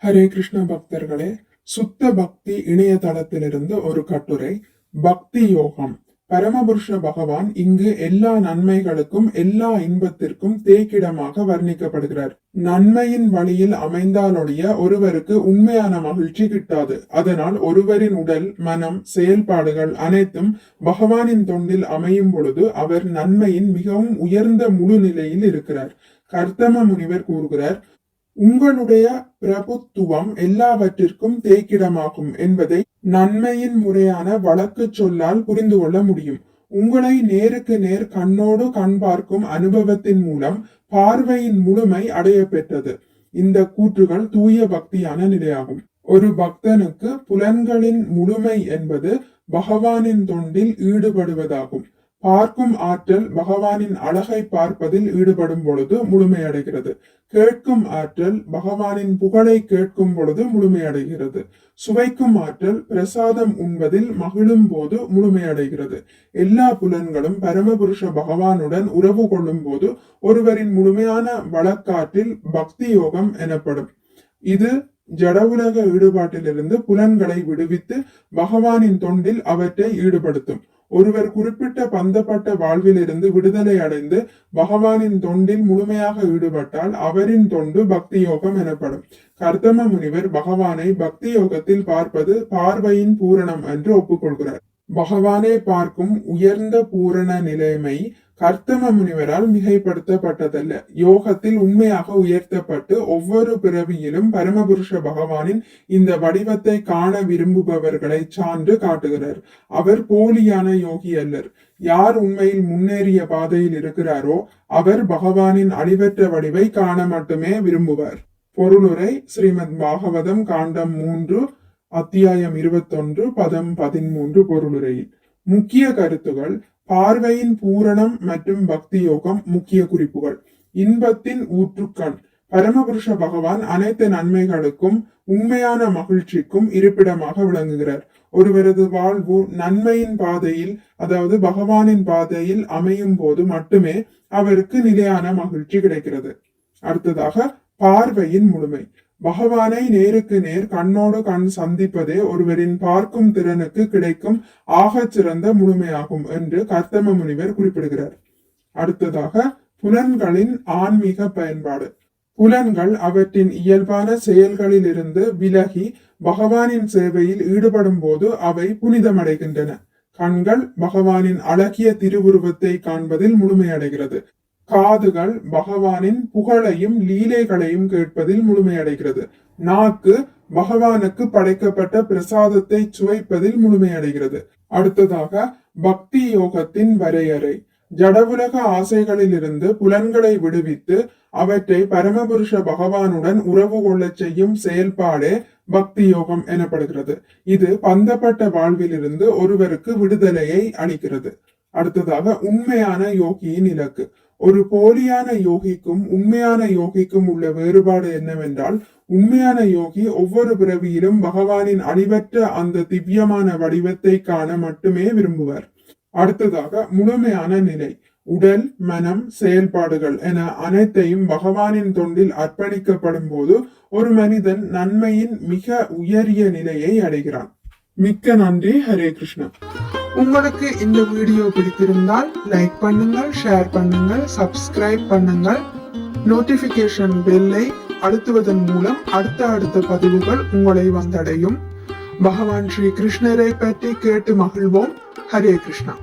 ஹரே கிருஷ்ண பக்தர்களே, சுத்த பக்தி இணையதளத்திலிருந்து ஒரு கட்டுரை. பக்தி யோகம். பரமபுருஷ பகவான் இங்கு எல்லா நன்மைகளுக்கும் எல்லா இன்பத்திற்கும் தேக்கிடமாக வர்ணிக்கப்படுகிறார். நன்மையின் வழியில் அமைந்தாலொழிய ஒருவருக்கு உண்மையான மகிழ்ச்சி கிட்டாது. அதனால் ஒருவரின் உடல், மனம், செயல்பாடுகள் அனைத்தும் பகவானின் தொண்டில் அமையும் பொழுது அவர் நன்மையின் மிகவும் உயர்ந்த முழு நிலையில் இருக்கிறார். கர்த்தம முனிவர் கூறுகிறார், உங்களுடைய பிரபுத்துவம் எல்லாவற்றிற்கும் தேக்கிடமாகும் என்பதை நன்மையின் முறையான வழக்கு சொல்லால் புரிந்து கொள்ள முடியும். உங்களை நேருக்கு நேர் கண்ணோடு கண் பார்க்கும் அனுபவத்தின் மூலம் பார்வையின் முழுமை அடைய பெற்றது. இந்த கூற்றுகள் தூய பக்தியான நிலையாகும். ஒரு பக்தனுக்கு புலன்களின் முழுமை என்பது பகவானின் தொண்டில் ஈடுபடுவதாகும். பார்க்கும் ஆற்றல் பகவானின் அழகை பார்ப்பதில் ஈடுபடும் பொழுது முழுமையடைகிறது. கேட்கும் ஆற்றல் பகவானின் புகழை கேட்கும் பொழுது முழுமையடைகிறது. சுவைக்கும் ஆற்றல் பிரசாதம் உண்பதில் மகிழும் போது முழுமையடைகிறது. எல்லா புலன்களும் பரமபுருஷ பகவானுடன் உறவு கொள்ளும் போது ஒருவரின் முழுமையான வழக்காற்றில் பக்தி யோகம் எனப்படும். இது ஜடவுலக ஈடுபாட்டிலிருந்து புலன்களை விடுவித்து பகவானின் தொண்டில் அவற்றை ஈடுபடுத்தும். ஒருவர் குறிப்பிட்ட பந்தப்பட்ட வாழ்விலிருந்து விடுதலை அடைந்து பகவானின் தொண்டில் முழுமையாக ஈடுபட்டால் அவரின் தொண்டு பக்தி யோகம் எனப்படும். கர்த்தம முனிவர் பகவானை பக்தி யோகத்தில் பார்ப்பது பார்வையின் பூரணம் என்று ஒப்புக்கொள்கிறார். பகவானை பார்க்கும் உயர்ந்த பூரண நிலைமை கர்த்தம முனிவரால் மிகைப்படுத்தப்பட்டதல்ல. யோகத்தில் உண்மையாக உயர்த்தப்பட்டு ஒவ்வொரு பிறவியிலும் பரமபுருஷ பகவானின் இந்த வடிவத்தை காண விரும்புபவர்களை சான்று காட்டுகிறார். அவர் போலியான யோகி அல்லர். யார் உண்மையில் முன்னேறிய பாதையில் இருக்கிறாரோ அவர் பகவானின் அழிவற்ற வடிவை காண மட்டுமே விரும்புவார். பொருளுரை ஸ்ரீமத் பாகவதம் காண்டம் 3 அத்தியாயம் 21 பதம் 13 பொருளுரையில் முக்கிய கருத்துகள். பார்வையின் பூரணம் மற்றும் பக்தி யோகம் முக்கிய குறிப்புகள். இன்பத்தின் ஊற்றுக்கண். பரமபுருஷ பகவான் அனைத்து நன்மைகளுக்கும் உண்மையான மகிழ்ச்சிக்கும் இருப்பிடமாக விளங்குகிறார். ஒருவரது வாழ்வு நன்மையின் பாதையில், அதாவது பகவானின் பாதையில் அமையும் போது மட்டுமே அவருக்கு நிலையான மகிழ்ச்சி கிடைக்கிறது. அடுத்ததாக பார்வையின் முழுமை. பகவானை நேருக்கு நேர் கண்ணோடு கண் சந்திப்பதே ஒருவரின் பார்க்கும் திறனுக்கு கிடைக்கும் ஆகச் சிறந்த முழுமையாகும் என்று கர்த்தம முனிவர் குறிப்பிடுகிறார். அடுத்ததாக புலன்களின் ஆன்மீக பயன்பாடு. புலன்கள் அவற்றின் இயல்பான செயல்களில் இருந்து விலகி பகவானின் சேவையில் ஈடுபடும் போது அவை புனிதமடைகின்றன. கண்கள் பகவானின் அழகிய திருவுருவத்தை காண்பதில் முழுமையடைகிறது. காதுகள் பகவானின் புகழையும் லீலைகளையும் கேட்பதில் முழுமையடைகிறது. நாக்கு பகவானுக்கு படைக்கப்பட்ட பிரசாதத்தை சுவைப்பதில் முழுமையடைகிறது. அடுத்ததாக பக்தி யோகத்தின் வரையறை. ஜடவுலக ஆசைகளில் இருந்து புலன்களை விடுவித்து அவற்றை பரமபுருஷ பகவானுடன் உறவு கொள்ள செய்யும் செயல்பாடே பக்தி யோகம் எனப்படுகிறது. இது பந்தப்பட்ட வாழ்விலிருந்து ஒருவருக்கு விடுதலையை அளிக்கிறது. அடுத்ததாக உண்மையான யோகியின் இலக்கு. ஒரு போலியான யோகிக்கும் உண்மையான யோகிக்கும் உள்ள வேறுபாடு என்னவென்றால், உண்மையான யோகி ஒவ்வொரு பிறவியிலும் பகவானின் அழிவற்ற அந்த திவ்யமான வடிவத்தை காண மட்டுமே விரும்புவார். அடுத்ததாக முழுமையான நிலை. உடல், மனம், செயல்பாடுகள் என அனைத்தையும் பகவானின் தொண்டில் அர்ப்பணிக்கப்படும் போது ஒரு மனிதன் நன்மையின் மிக உயரிய நிலையை அடைகிறான். மிக்க நன்றி. ஹரே கிருஷ்ணா. உங்களுக்கு இந்த வீடியோ பிடித்திருந்தால் லைக் பண்ணுங்கள், ஷேர் பண்ணுங்கள், சப்ஸ்கிரைப் பண்ணுங்கள். நோட்டிபிகேஷன் பெல்லை அழுத்துவதன் மூலம் அடுத்த பதிவுகள் உங்களை வந்தடையும். பகவான் ஸ்ரீ கிருஷ்ணரை பற்றி கேட்டு மகிழ்வோம். ஹரே கிருஷ்ணா.